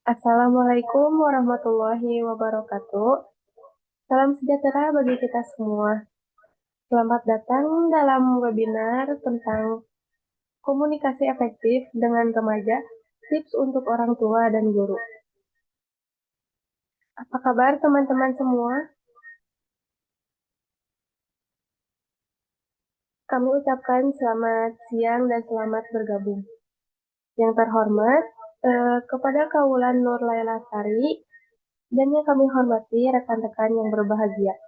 Assalamualaikum warahmatullahi wabarakatuh. Salam sejahtera bagi kita semua. Selamat datang dalam webinar tentang komunikasi efektif dengan remaja, tips untuk orang tua dan guru. Apa kabar teman-teman semua? Kami ucapkan selamat siang dan selamat bergabung. Yang terhormat, kepada Kaulan Nur Laila Sari, dan yang kami hormati rekan-rekan yang berbahagia.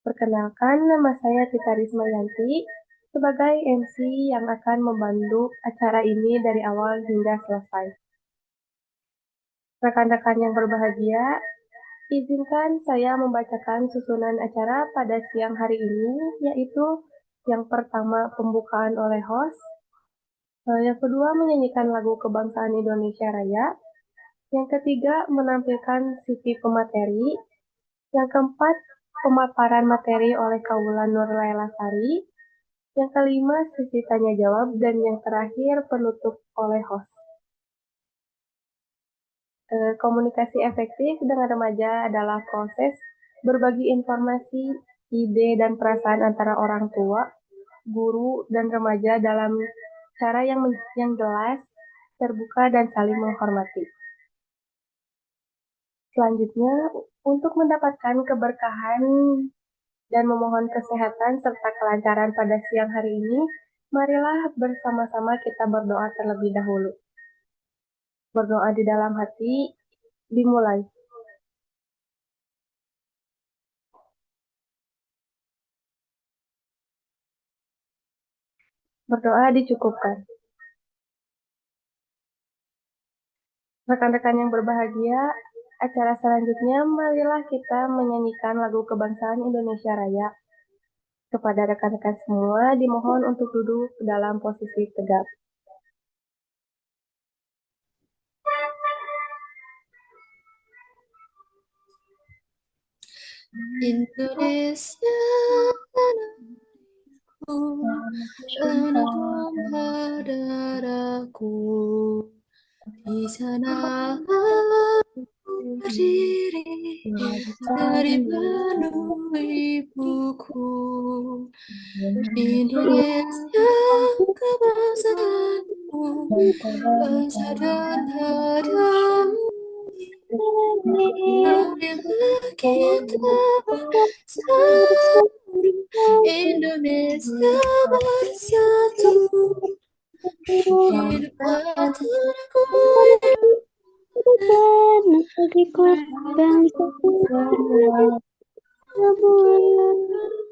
Perkenalkan, nama saya Tita Rismayanti sebagai MC yang akan membantu acara ini dari awal hingga selesai. Rekan-rekan yang berbahagia, izinkan saya membacakan susunan acara pada siang hari ini, yaitu yang pertama pembukaan oleh host, yang kedua menyanyikan lagu Kebangsaan Indonesia Raya, yang ketiga menampilkan CV pemateri, yang keempat pemaparan materi oleh Kaulan Nur Laila Sari, yang kelima sesi tanya jawab, dan yang terakhir penutup oleh host. Komunikasi efektif dengan remaja adalah proses berbagi informasi, ide, dan perasaan antara orang tua, guru, dan remaja dalam cara yang jelas, terbuka, dan saling menghormati. Selanjutnya, untuk mendapatkan keberkahan dan memohon kesehatan serta kelancaran pada siang hari ini, marilah bersama-sama kita berdoa terlebih dahulu. Berdoa di dalam hati dimulai. Berdoa dicukupkan. Rekan-rekan yang berbahagia, acara selanjutnya marilah kita menyanyikan lagu Kebangsaan Indonesia Raya. Kepada rekan-rekan semua dimohon untuk duduk dalam posisi tegak. Indonesia tanahku, tanah tumpah darahku, di sana aku berdiri dari penuh ibuku. Indonesia kebangsaanku, bangsa dan hadamu. Marilah kita bersatu, Indonesia bersatu. Hiduplah tanahku dan negeriku bangsa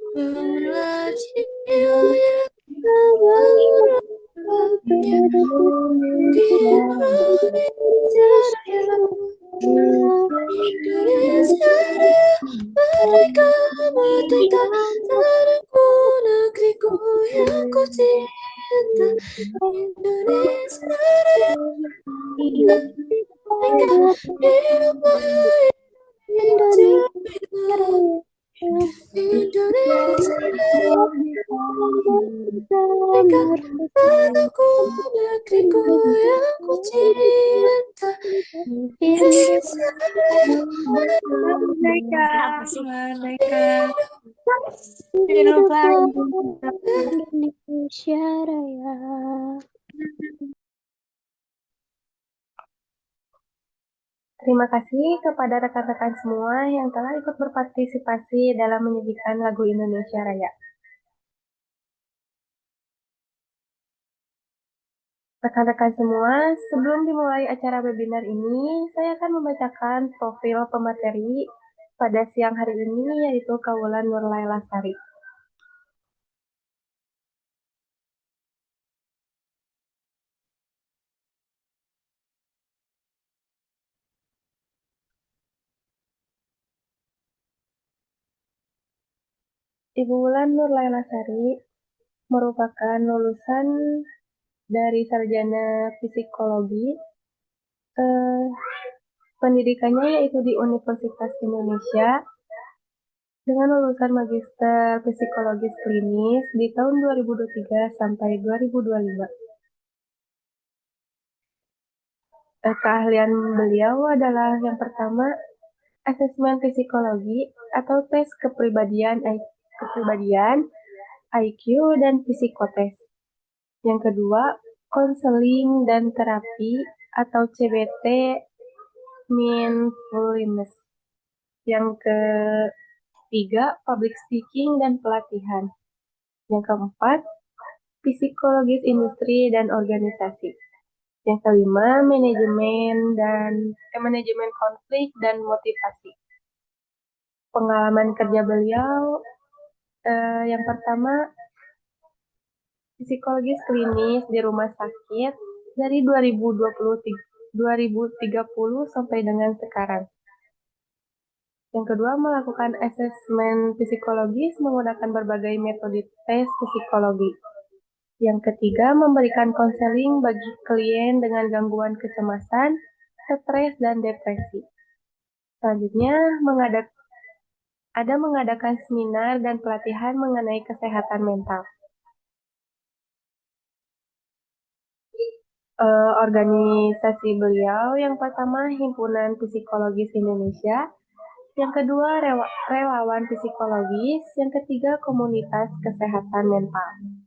bangunlah jiwa yang berabadinya, Indonesia Raya, Indonesia Raya, merdeka, merdeka, tanahku, negeriku yang ku cinta, Indonesia Raya, merdeka, hiduplah Indonesia Raya, Indonesia Raya, merdeka, tanahku, negeriku yang ku cinta, Indonesia Raya, merdeka, merdeka, hiduplah Indonesia Raya. Terima kasih kepada rekan-rekan semua yang telah ikut berpartisipasi dalam menyanyikan lagu Indonesia Raya. Rekan-rekan semua, sebelum dimulai acara webinar ini, saya akan membacakan profil pemateri pada siang hari ini, yaitu Kaulan Nur Laila Sari. Ibu Wulan Nur Laila Sari merupakan lulusan dari sarjana psikologi. Pendidikannya yaitu di Universitas Indonesia dengan lulusan Magister Psikologis Klinis di tahun 2023 sampai 2025. Keahlian beliau adalah yang pertama asesmen psikologi atau tes kepribadian, IQ, dan psikotes. Yang kedua, konseling dan terapi atau CBT mindfulness. Yang ketiga, public speaking dan pelatihan. Yang keempat, psikologis industri dan organisasi. Yang kelima, manajemen konflik dan motivasi. Pengalaman kerja beliau, yang pertama, psikologis klinis di rumah sakit dari 2030 sampai dengan sekarang. Yang kedua, melakukan asesmen psikologis menggunakan berbagai metode tes psikologi. Yang ketiga, memberikan konseling bagi klien dengan gangguan kecemasan, stres, dan depresi. Selanjutnya, mengadakan seminar dan pelatihan mengenai kesehatan mental. Organisasi beliau yang pertama Himpunan Psikologis Indonesia, yang kedua relawan psikologis, yang ketiga komunitas kesehatan mental.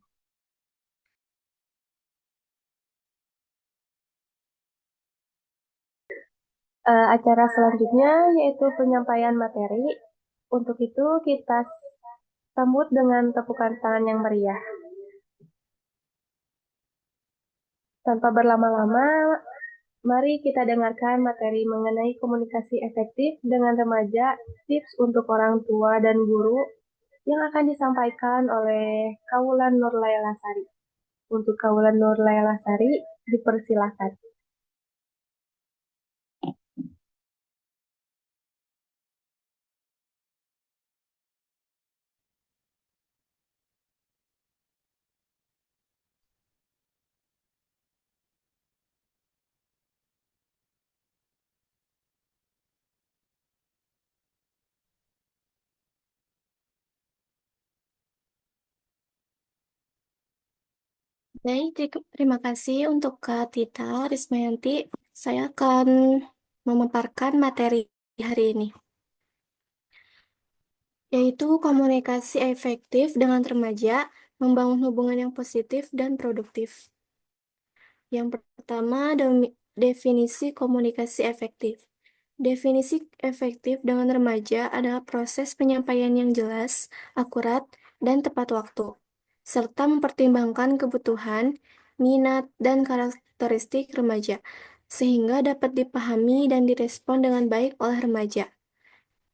Acara selanjutnya yaitu penyampaian materi. Untuk itu kita sambut dengan tepukan tangan yang meriah. Tanpa berlama-lama, mari kita dengarkan materi mengenai komunikasi efektif dengan remaja, tips untuk orang tua dan guru yang akan disampaikan oleh Kaulan Nurlaila Sari. Untuk Kaulan Nurlaila Sari, dipersilakan. Baik, terima kasih untuk Kak Tita Rismayanti. Saya akan memaparkan materi hari ini, yaitu komunikasi efektif dengan remaja, membangun hubungan yang positif dan produktif. Yang pertama, definisi komunikasi efektif. Definisi efektif dengan remaja adalah proses penyampaian yang jelas, akurat, dan tepat waktu, serta mempertimbangkan kebutuhan, minat, dan karakteristik remaja, sehingga dapat dipahami dan direspon dengan baik oleh remaja.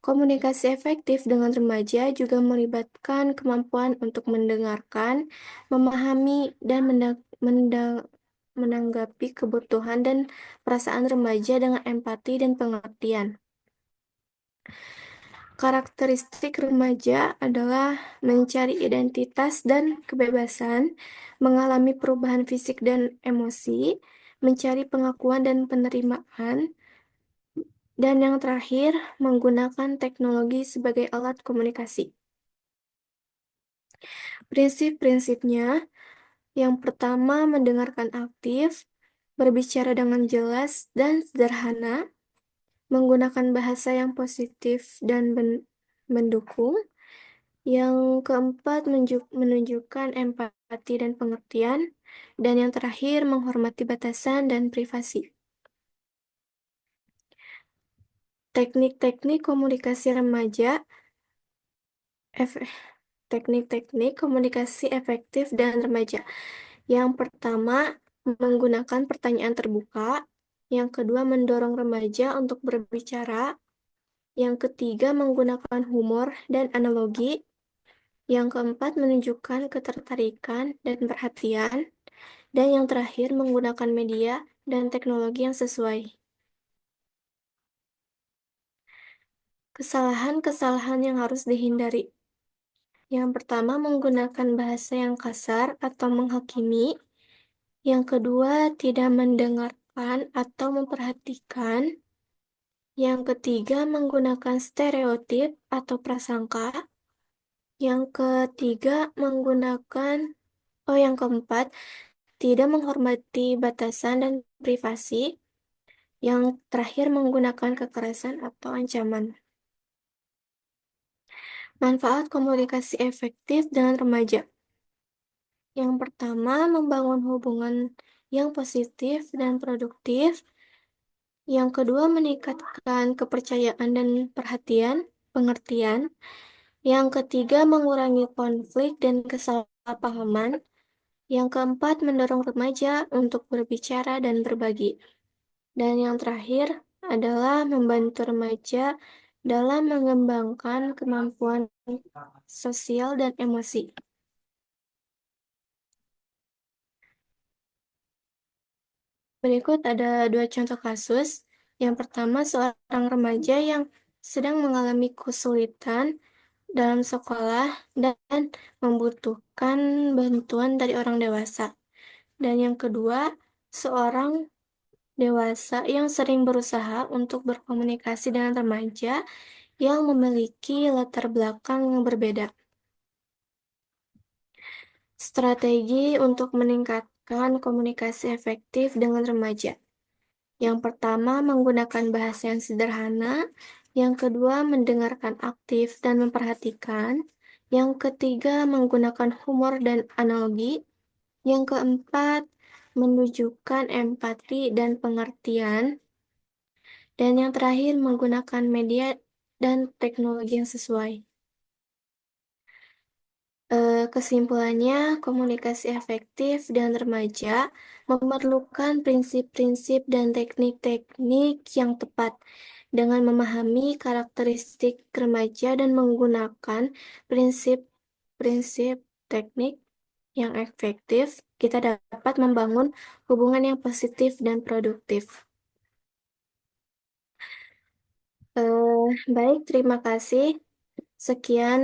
Komunikasi efektif dengan remaja juga melibatkan kemampuan untuk mendengarkan, memahami, dan menanggapi kebutuhan dan perasaan remaja dengan empati dan pengertian. Karakteristik remaja adalah mencari identitas dan kebebasan, mengalami perubahan fisik dan emosi, mencari pengakuan dan penerimaan, dan yang terakhir, menggunakan teknologi sebagai alat komunikasi. Prinsip-prinsipnya, yang pertama, mendengarkan aktif, berbicara dengan jelas dan sederhana, menggunakan bahasa yang positif dan mendukung. Yang keempat, menunjukkan empati dan pengertian. Dan yang terakhir, menghormati batasan dan privasi. Teknik-teknik komunikasi remaja, teknik-teknik komunikasi efektif dan remaja. Yang pertama, menggunakan pertanyaan terbuka. Yang kedua, mendorong remaja untuk berbicara. Yang ketiga, menggunakan humor dan analogi. Yang keempat, menunjukkan ketertarikan dan perhatian. Dan yang terakhir, menggunakan media dan teknologi yang sesuai. Kesalahan-kesalahan yang harus dihindari. Yang pertama, menggunakan bahasa yang kasar atau menghakimi. Yang kedua, tidak mendengarkan atau memperhatikan. Yang ketiga, menggunakan stereotip atau prasangka. Yang ketiga, yang keempat, tidak menghormati batasan dan privasi. Yang terakhir, menggunakan kekerasan atau ancaman. Manfaat komunikasi efektif dengan remaja. Yang pertama, membangun hubungan yang positif dan produktif. Yang kedua, meningkatkan kepercayaan dan pengertian. Yang ketiga, mengurangi konflik dan kesalahpahaman. Yang keempat, mendorong remaja untuk berbicara dan berbagi. Dan yang terakhir adalah membantu remaja dalam mengembangkan kemampuan sosial dan emosi. Berikut ada dua contoh kasus. Yang pertama, seorang remaja yang sedang mengalami kesulitan dalam sekolah dan membutuhkan bantuan dari orang dewasa. Dan yang kedua, seorang dewasa yang sering berusaha untuk berkomunikasi dengan remaja yang memiliki latar belakang yang berbeda. Strategi untuk meningkatkan komunikasi efektif dengan remaja. Yang pertama, menggunakan bahasa yang sederhana. Yang kedua, mendengarkan aktif dan memperhatikan. Yang ketiga, menggunakan humor dan analogi. Yang keempat, menunjukkan empati dan pengertian. Dan yang terakhir, menggunakan media dan teknologi yang sesuai. Kesimpulannya, komunikasi efektif dan remaja memerlukan prinsip-prinsip dan teknik-teknik yang tepat. Dengan memahami karakteristik remaja dan menggunakan prinsip-prinsip teknik yang efektif, kita dapat membangun hubungan yang positif dan produktif. Baik, terima kasih. Sekian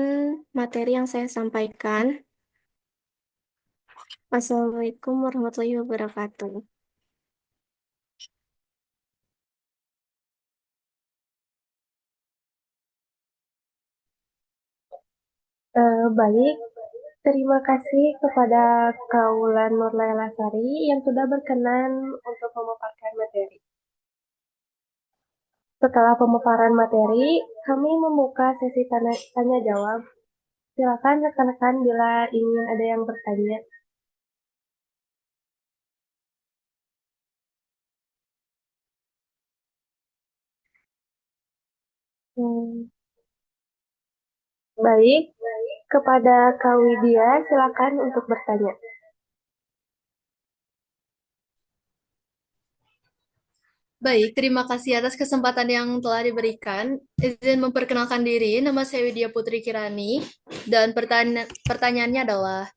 materi yang saya sampaikan. Wassalamualaikum warahmatullahi wabarakatuh. Baik, terima kasih kepada Kaulan Nurlaila Sari yang sudah berkenan untuk memaparkan materi. Setelah pemaparan materi, kami membuka sesi tanya jawab. Silakan rekan-rekan bila ingin ada yang bertanya. Hmm, Baik, kepada Kak Widya, silakan untuk bertanya. Baik, terima kasih atas kesempatan yang telah diberikan. Izin memperkenalkan diri, nama saya Widya Putri Kirani, dan pertanyaannya adalah,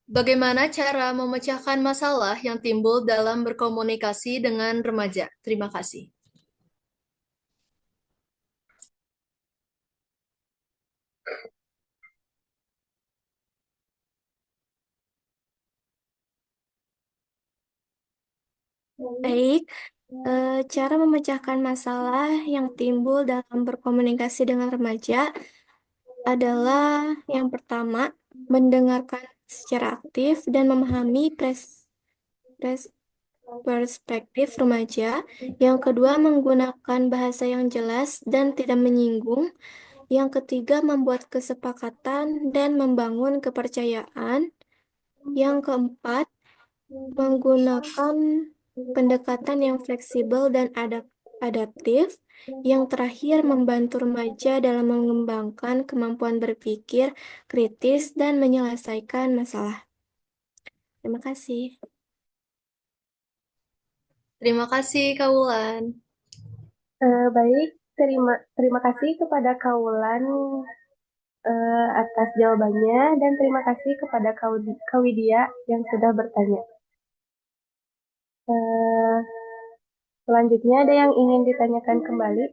bagaimana cara memecahkan masalah yang timbul dalam berkomunikasi dengan remaja? Terima kasih. Baik, cara memecahkan masalah yang timbul dalam berkomunikasi dengan remaja adalah yang pertama, mendengarkan secara aktif dan memahami perspektif remaja. Yang kedua, menggunakan bahasa yang jelas dan tidak menyinggung. Yang ketiga, membuat kesepakatan dan membangun kepercayaan. Yang keempat, menggunakan pendekatan yang fleksibel dan adaptif. Yang terakhir, membantu remaja dalam mengembangkan kemampuan berpikir kritis dan menyelesaikan masalah. Terima kasih. Terima kasih, Kak Wulan. Baik, terima kasih kepada Kaulan atas jawabannya dan terima kasih kepada Kak Widya yang sudah bertanya. Eh, Selanjutnya ada yang ingin ditanyakan kembali?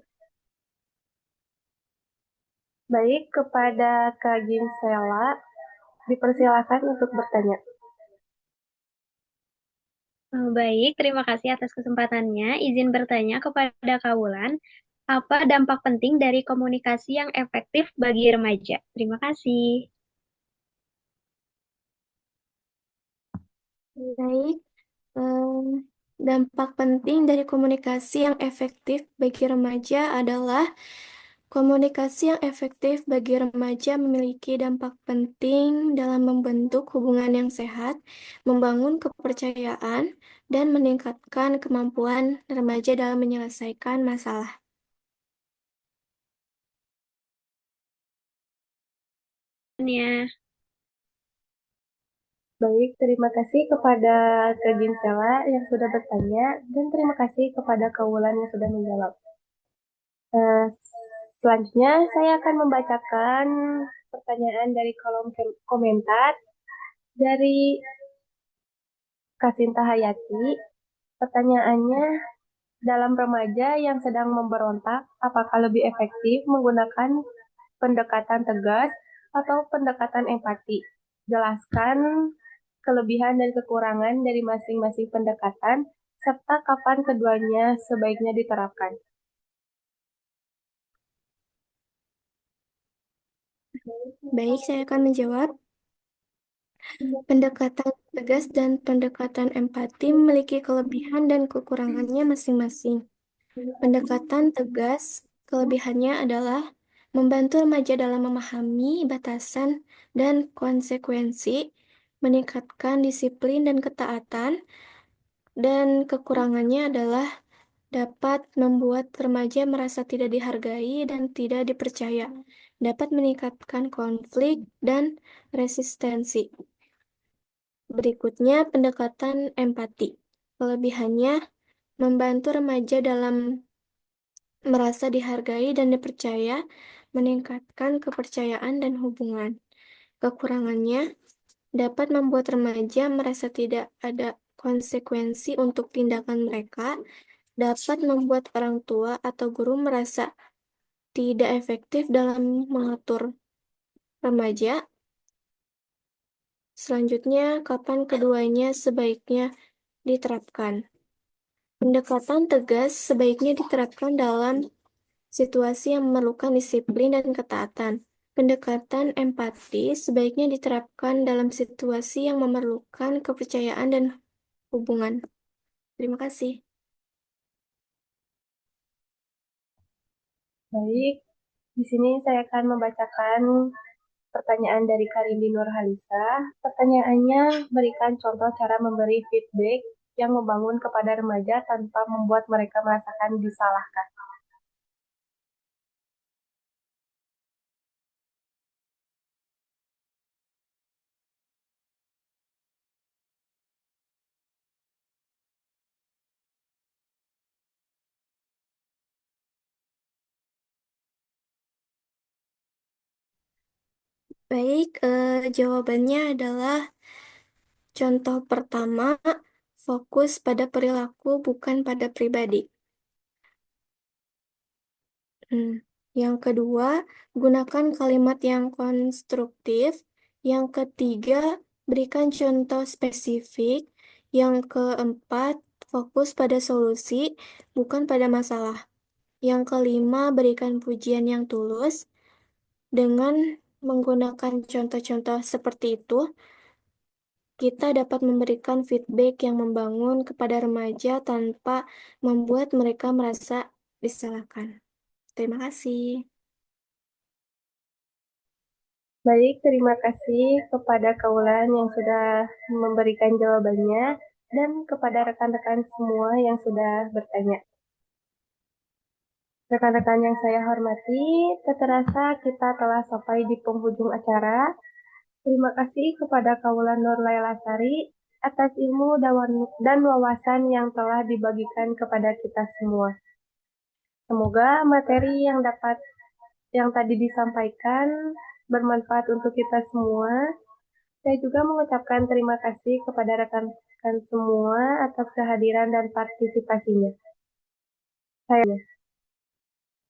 Baik, kepada Kak Ginsela, dipersilakan untuk bertanya. Baik, terima kasih atas kesempatannya. Izin bertanya kepada Kaulan, apa dampak penting dari komunikasi yang efektif bagi remaja? Terima kasih. Baik, Dampak penting dari komunikasi yang efektif bagi remaja adalah komunikasi yang efektif bagi remaja memiliki dampak penting dalam membentuk hubungan yang sehat, membangun kepercayaan, dan meningkatkan kemampuan remaja dalam menyelesaikan masalah. Ya. Baik, terima kasih kepada Kak Ginsela yang sudah bertanya, dan terima kasih kepada Kak Wulan yang sudah menjawab. Selanjutnya, saya akan membacakan pertanyaan dari kolom komentar dari Kasinta Hayati. Pertanyaannya, dalam remaja yang sedang memberontak, apakah lebih efektif menggunakan pendekatan tegas atau pendekatan empati? Jelaskan kelebihan dan kekurangan dari masing-masing pendekatan, serta kapan keduanya sebaiknya diterapkan. Baik, saya akan menjawab. Pendekatan tegas dan pendekatan empati memiliki kelebihan dan kekurangannya masing-masing. Pendekatan tegas, kelebihannya adalah membantu remaja dalam memahami batasan dan konsekuensi, meningkatkan disiplin dan ketaatan, dan kekurangannya adalah dapat membuat remaja merasa tidak dihargai dan tidak dipercaya, dapat meningkatkan konflik dan resistensi. Berikutnya, pendekatan empati. Kelebihannya membantu remaja dalam merasa dihargai dan dipercaya, meningkatkan kepercayaan dan hubungan. Kekurangannya dapat membuat remaja merasa tidak ada konsekuensi untuk tindakan mereka, dapat membuat orang tua atau guru merasa tidak efektif dalam mengatur remaja. Selanjutnya, kapan keduanya sebaiknya diterapkan? Pendekatan tegas sebaiknya diterapkan dalam situasi yang memerlukan disiplin dan ketaatan. Pendekatan empati sebaiknya diterapkan dalam situasi yang memerlukan kepercayaan dan hubungan. Terima kasih. Baik, di sini saya akan membacakan pertanyaan dari Karindi Nurhalisa. Pertanyaannya, berikan contoh cara memberi feedback yang membangun kepada remaja tanpa membuat mereka merasakan disalahkan. Baik, jawabannya adalah contoh pertama, fokus pada perilaku bukan pada pribadi. Yang kedua, gunakan kalimat yang konstruktif. Yang ketiga, berikan contoh spesifik. Yang keempat, fokus pada solusi, bukan pada masalah. Yang kelima, berikan pujian yang tulus. Dengan menggunakan contoh-contoh seperti itu, kita dapat memberikan feedback yang membangun kepada remaja tanpa membuat mereka merasa disalahkan. Terima kasih. Baik, terima kasih kepada Kaulan yang sudah memberikan jawabannya dan kepada rekan-rekan semua yang sudah bertanya. Rekan-rekan yang saya hormati, terasa kita telah sampai di penghujung acara. Terima kasih kepada Kaulan Nur Lailasari atas ilmu dan wawasan yang telah dibagikan kepada kita semua. Semoga materi yang tadi disampaikan bermanfaat untuk kita semua. Saya juga mengucapkan terima kasih kepada rekan-rekan semua atas kehadiran dan partisipasinya.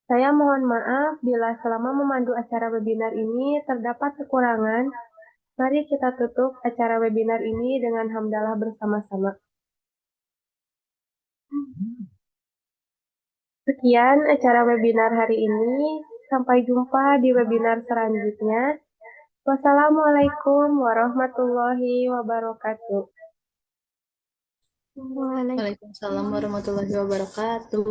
Saya mohon maaf bila selama memandu acara webinar ini terdapat kekurangan. Mari kita tutup acara webinar ini dengan hamdalah bersama-sama. Sekian acara webinar hari ini. Sampai jumpa di webinar selanjutnya. Wassalamualaikum warahmatullahi wabarakatuh. Waalaikumsalam. Waalaikumsalam warahmatullahi wabarakatuh.